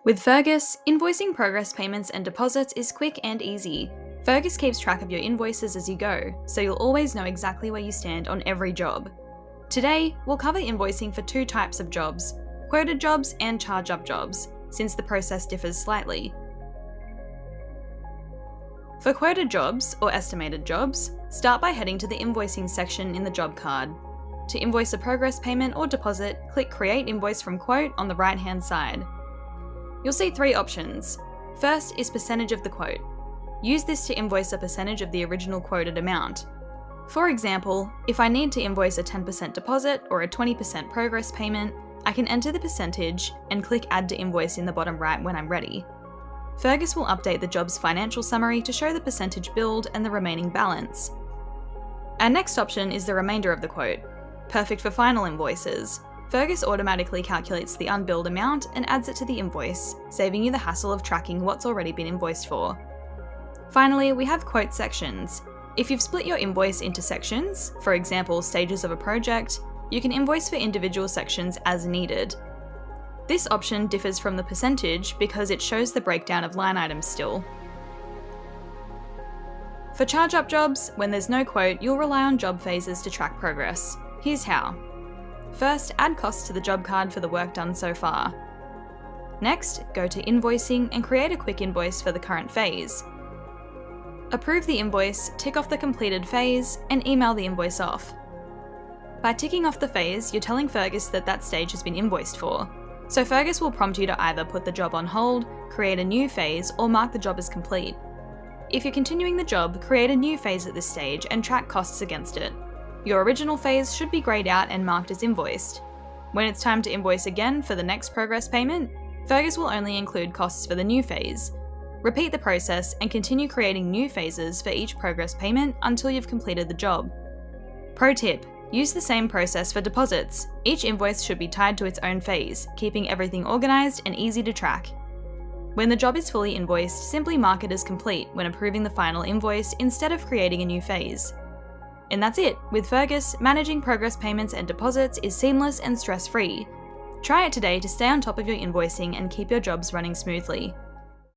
With Fergus, invoicing progress payments and deposits is quick and easy. Fergus keeps track of your invoices as you go, so you'll always know exactly where you stand on every job. Today, we'll cover invoicing for two types of jobs, quoted jobs and charge-up jobs, since the process differs slightly. For quoted jobs, or estimated jobs, start by heading to the invoicing section in the job card. To invoice a progress payment or deposit, click Create Invoice from Quote on the right-hand side. You'll see three options. First is percentage of the quote. Use this to invoice a percentage of the original quoted amount. For example, if I need to invoice a 10% deposit or a 20% progress payment, I can enter the percentage and click Add to Invoice in the bottom right when I'm ready. Fergus will update the job's financial summary to show the percentage billed and the remaining balance. Our next option is the remainder of the quote. Perfect for final invoices. Fergus automatically calculates the unbilled amount and adds it to the invoice, saving you the hassle of tracking what's already been invoiced for. Finally, we have quote sections. If you've split your invoice into sections, for example stages of a project, you can invoice for individual sections as needed. This option differs from the percentage because it shows the breakdown of line items still. For charge-up jobs, when there's no quote, you'll rely on job phases to track progress. Here's how. First, add costs to the job card for the work done so far. Next, go to Invoicing and create a quick invoice for the current phase. Approve the invoice, tick off the completed phase, and email the invoice off. By ticking off the phase, you're telling Fergus that that stage has been invoiced for. So Fergus will prompt you to either put the job on hold, create a new phase, or mark the job as complete. If you're continuing the job, create a new phase at this stage and track costs against it. Your original phase should be greyed out and marked as invoiced. When it's time to invoice again for the next progress payment, Fergus will only include costs for the new phase. Repeat the process and continue creating new phases for each progress payment until you've completed the job. Pro tip: use the same process for deposits. Each invoice should be tied to its own phase, keeping everything organised and easy to track. When the job is fully invoiced, simply mark it as complete when approving the final invoice instead of creating a new phase. And that's it. With Fergus, managing progress payments and deposits is seamless and stress-free. Try it today to stay on top of your invoicing and keep your jobs running smoothly.